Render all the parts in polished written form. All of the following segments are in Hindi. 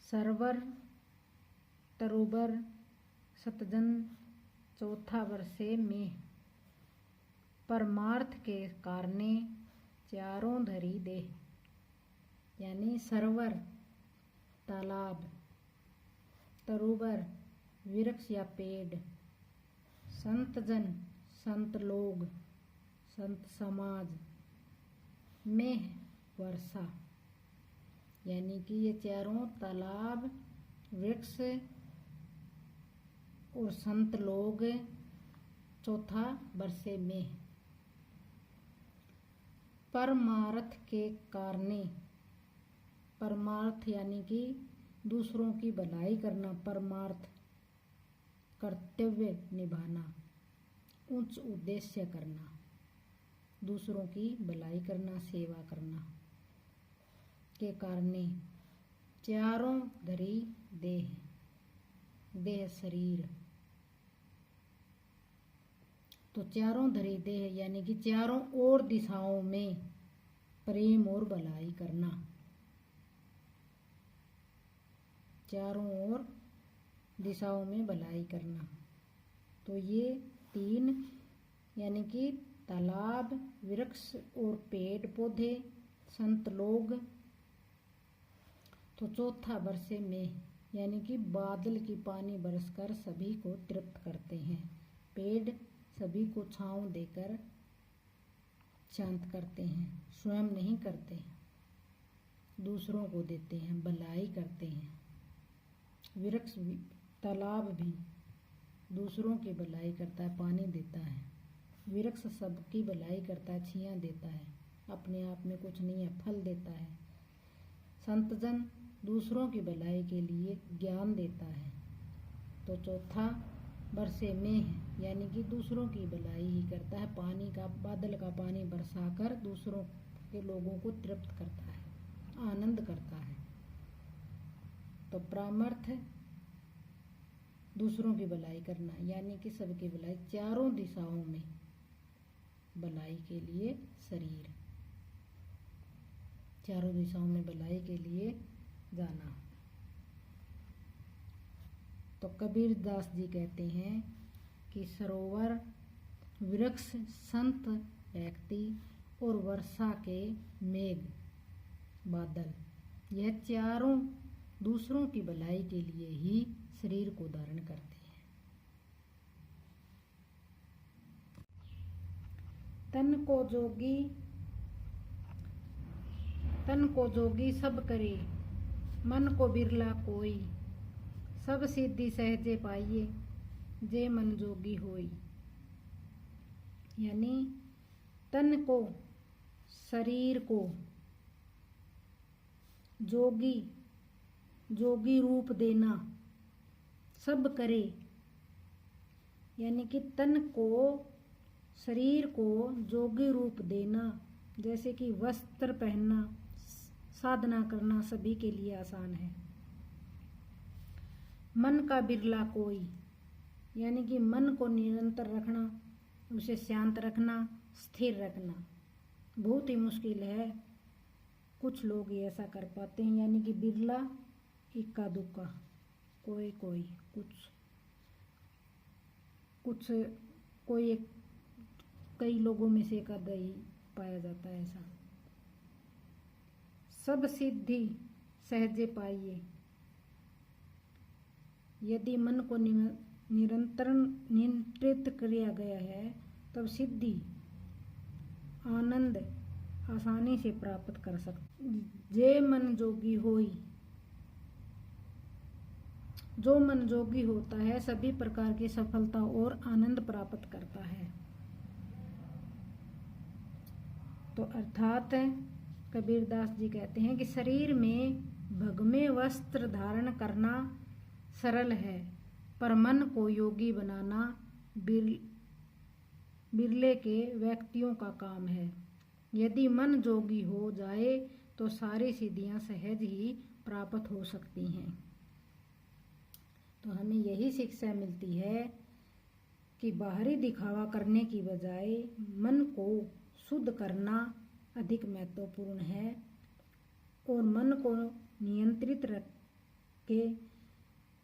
सरवर, तरुबर, सतजन, चौथा वर्षे में। परमार्थ के कारणे चारों धरी दे, यानी सरवर तालाब, तरुबर वृक्ष या पेड़, संतजन संत लोग, संत समाज, में वर्षा, यानी कि ये चारों तालाब, वृक्ष और संत लोग चौथा वर्षे में। परमार्थ के कारणे, परमार्थ यानी कि दूसरों की भलाई करना, परमार्थ कर्तव्य निभाना, उच्च उद्देश्य करना, दूसरों की भलाई करना, सेवा करना के कारणे चारों धरी देह, देह शरीर। तो चारों धरी देह यानी कि चारों ओर दिशाओं में प्रेम और भलाई करना, चारों ओर दिशाओं में भलाई करना। तो ये तीन यानी कि तालाब, वृक्ष और पेड़ पौधे, संत लोग। तो चौथा वर्षे में यानी कि बादल की पानी बरसकर सभी को तृप्त करते हैं, पेड़ सभी को छांव देकर शांत करते हैं, स्वयं नहीं करते, दूसरों को देते हैं, भलाई करते हैं। वृक्ष भी, तालाब भी दूसरों की भलाई करता है, पानी देता है। वृक्ष सबकी भलाई करता है, छाया देता है, अपने आप में कुछ नहीं है, फल देता है। संतजन दूसरों की भलाई के लिए ज्ञान देता है। तो चौथा वर्षे में है यानी कि दूसरों की भलाई ही करता है, पानी का, बादल का पानी बरसाकर दूसरों के लोगों को तृप्त करता है, आनंद करता है। तो परमार्थ दूसरों की भलाई करना यानी कि सबकी भलाई, चारों दिशाओं में भलाई के लिए शरीर, चारों दिशाओं में भलाई के लिए जाना। तो कबीर दास जी कहते हैं कि सरोवर, वृक्ष, संत व्यक्ति और वर्षा के मेघ, बादल, यह चारों दूसरों की भलाई के लिए ही शरीर को धारण करते हैं। तन को जोगी सब करे, मन को बिरला कोई, सब सिद्धि सहजे पाइए, जे मन जोगी होई। यानी तन को, शरीर को जोगी रूप देना, सब करे, यानी कि तन को, शरीर को जोगी रूप देना, जैसे कि वस्त्र पहनना, साधना करना सभी के लिए आसान है। मन का बिरला कोई, यानी कि मन को निरंतर रखना, उसे शांत रखना, स्थिर रखना बहुत ही मुश्किल है। कुछ लोग ऐसा कर पाते हैं, यानी कि बिरला, इक्का दुक्का, कोई कई लोगों में से एक आधा ही पाया जाता है ऐसा। सब सिद्धि सहजे पाइए, यदि मन को निरंतर नियंत्रित किया गया है तब सिद्धि, आनंद आसानी से प्राप्त कर सकते। जे मन जोगी होई, जो मन जोगी होता है सभी प्रकार की सफलता और आनंद प्राप्त करता है। तो अर्थात कबीरदास जी कहते हैं कि शरीर में भगमे वस्त्र धारण करना सरल है, पर मन को योगी बनाना बिरले के व्यक्तियों का काम है। यदि मन जोगी हो जाए तो सारी सिद्धियां सहज ही प्राप्त हो सकती हैं। तो हमें यही शिक्षा मिलती है कि बाहरी दिखावा करने की बजाय मन को शुद्ध करना अधिक महत्वपूर्ण है और मन को नियंत्रित के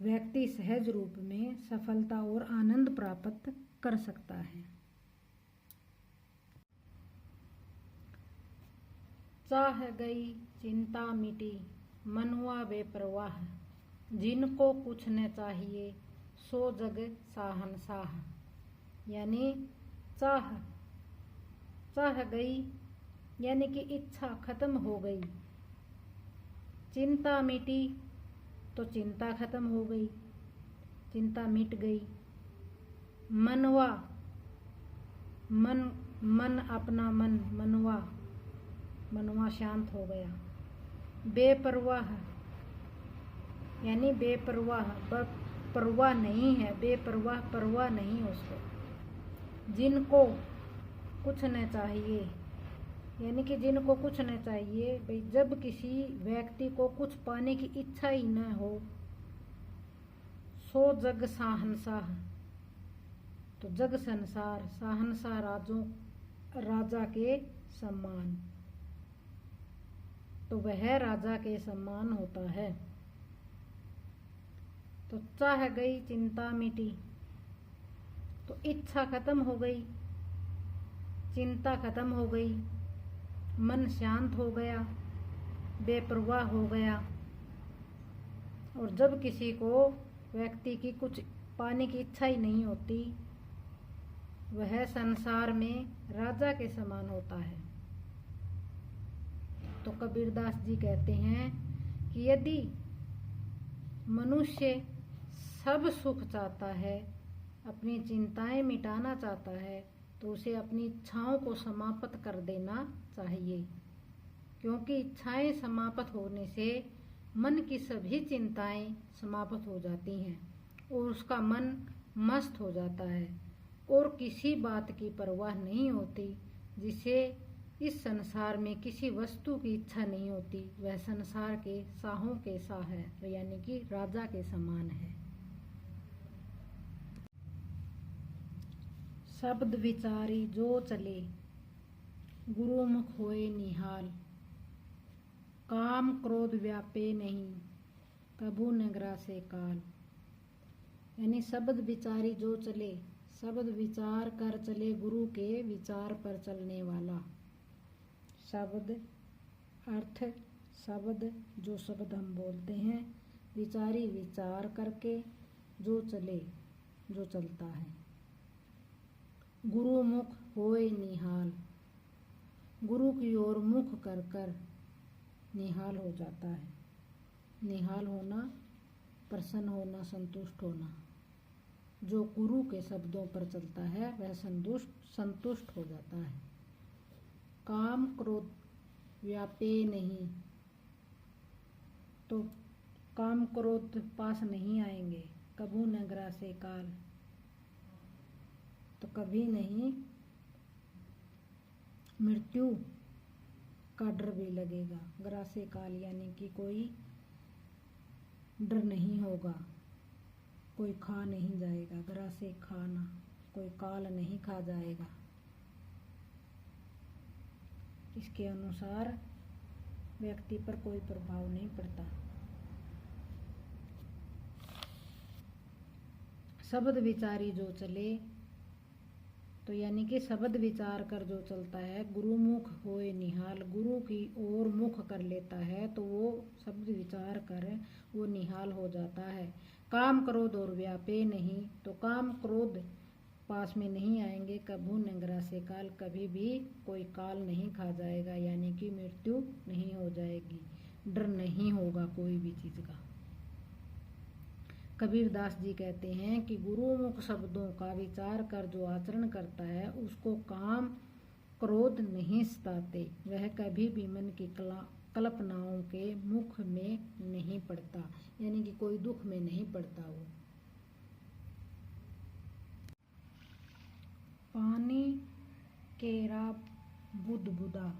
व्यक्ति सहज रूप में सफलता और आनंद प्राप्त कर सकता है। चाह गई चिंता मिटी मनवा बेपरवाह, जिनको कुछ न चाहिए सो जग साहनसाह। यानी चाह गई यानी कि इच्छा खत्म हो गई, चिंता मिटी तो चिंता खत्म हो गई, चिंता मिट गई, मनवा मन अपना मनवा शांत हो गया, बेपरवाह यानी बेपरवाह परवाह नहीं है, बेपरवाह परवाह नहीं उसको, जिनको कुछ न चाहिए यानी कि जिनको कुछ न चाहिए भाई, जब किसी व्यक्ति को कुछ पाने की इच्छा ही न हो, सो जग साहनसाह तो जग संसार साहनसाह राजा के सम्मान, तो वह राजा के सम्मान होता है। तो चाह गई चिंता मिटी तो इच्छा खत्म हो गई, चिंता खत्म हो गई, मन शांत हो गया, बेपरवाह हो गया। और जब किसी को व्यक्ति की कुछ पाने की इच्छा ही नहीं होती, वह संसार में राजा के समान होता है। तो कबीरदास जी कहते हैं कि यदि मनुष्य सब सुख चाहता है, अपनी चिंताएं मिटाना चाहता है, तो उसे अपनी इच्छाओं को समाप्त कर देना चाहिए, क्योंकि इच्छाएं समाप्त होने से मन की सभी चिंताएं समाप्त हो जाती हैं और उसका मन मस्त हो जाता है और किसी बात की परवाह नहीं होती। जिसे इस संसार में किसी वस्तु की इच्छा नहीं होती, वह संसार के साहों के साह है, यानी कि राजा के समान है। शब्द विचारी जो चले गुरुमुख होए निहाल, काम क्रोध व्यापे नहीं कबू नगरा से काल। यानी शब्द विचारी जो चले, शब्द विचार कर चले गुरु के विचार पर चलने वाला। शब्द अर्थ शब्द जो शब्द हम बोलते हैं, विचारी विचार करके, जो चले जो चलता है। गुरुमुख होए निहाल, गुरु की ओर मुख कर कर निहाल हो जाता है। निहाल होना, प्रसन्न होना, संतुष्ट होना। जो गुरु के शब्दों पर चलता है वह संतुष्ट हो जाता है। काम क्रोध व्यापे नहीं, तो काम क्रोध पास नहीं आएंगे। कबू नगरा से काल, तो कभी नहीं मृत्यु का डर भी लगेगा। ग्रासे काल यानी कि कोई डर नहीं होगा, कोई खा नहीं जाएगा। ग्रासे खाना, कोई काल नहीं खा जाएगा। इसके अनुसार व्यक्ति पर कोई प्रभाव नहीं पड़ता। शब्द विचारी जो चले, तो यानी कि शब्द विचार कर जो चलता है, गुरुमुख होए निहाल, गुरु की ओर मुख कर लेता है, तो वो शब्द विचार कर वो निहाल हो जाता है। काम क्रोध और व्यापे नहीं, तो काम क्रोध पास में नहीं आएंगे। कभू नगरा से काल, कभी भी कोई काल नहीं खा जाएगा, यानी कि मृत्यु नहीं हो जाएगी, डर नहीं होगा कोई भी चीज का। कबीरदास जी कहते हैं कि गुरुमुख शब्दों का विचार कर जो आचरण करता है, उसको काम क्रोध नहीं सताते। वह कभी भी मन की कल्पनाओं के मुख में नहीं पड़ता, यानी कि कोई दुख में नहीं पड़ता। वो पानी केरा बुदबुदा,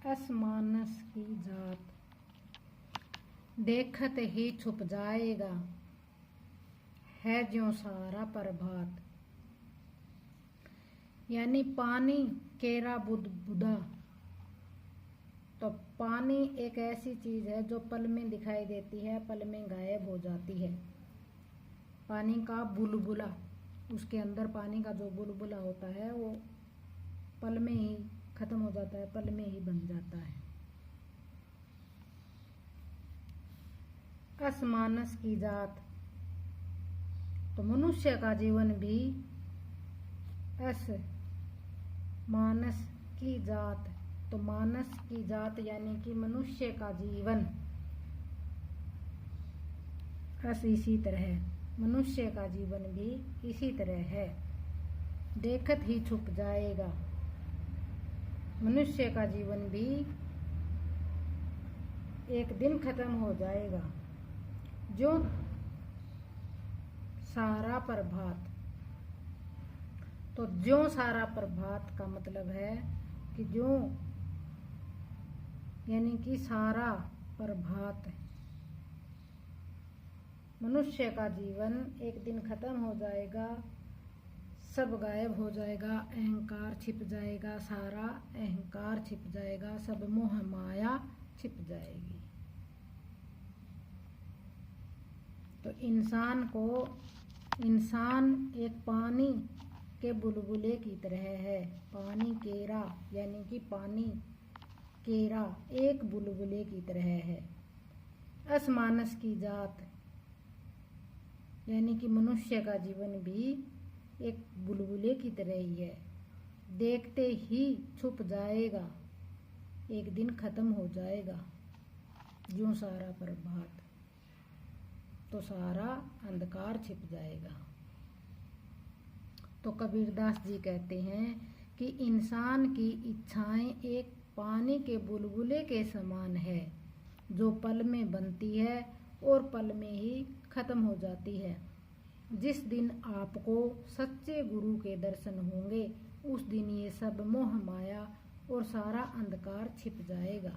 असमानस की जात, देखत ही छुप जाएगा, है ज्यों सारा प्रभात। यानी पानी केरा बुदबुदा, तो तो पानी एक ऐसी चीज है जो पल में दिखाई देती है, पल में गायब हो जाती है। पानी का बुलबुला, उसके अंदर पानी का जो बुलबुला होता है वो पल में ही खत्म हो जाता है, पल में ही बन जाता है। असमानस की जात, तो मनुष्य का जीवन भी मानस की जात, तो मानस की जात यानी कि मनुष्य का जीवन इसी तरह, मनुष्य का जीवन भी इसी तरह है, देखत ही छुप जाएगा। मनुष्य का जीवन भी एक दिन खत्म हो जाएगा। जो सारा प्रभात, तो ज्यों सारा प्रभात का मतलब है कि जो यानी कि सारा प्रभात, मनुष्य का जीवन एक दिन खत्म हो जाएगा, सब गायब हो जाएगा, अहंकार छिप जाएगा, सारा अहंकार छिप जाएगा, सब मोह माया छिप जाएगी। तो इंसान एक पानी के बुलबुले की तरह है। पानी केरा यानी कि पानी केरा एक बुलबुले की तरह है। असमानस की जात यानी कि मनुष्य का जीवन भी एक बुलबुले की तरह ही है, देखते ही छुप जाएगा, एक दिन खत्म हो जाएगा। जो सारा प्रभात, तो सारा अंधकार छिप जाएगा। तो कबीरदास जी कहते हैं कि इंसान की इच्छाएं एक पानी के बुलबुले के समान है, जो पल में बनती है और पल में ही खत्म हो जाती है। जिस दिन आपको सच्चे गुरु के दर्शन होंगे, उस दिन ये सब मोह माया और सारा अंधकार छिप जाएगा।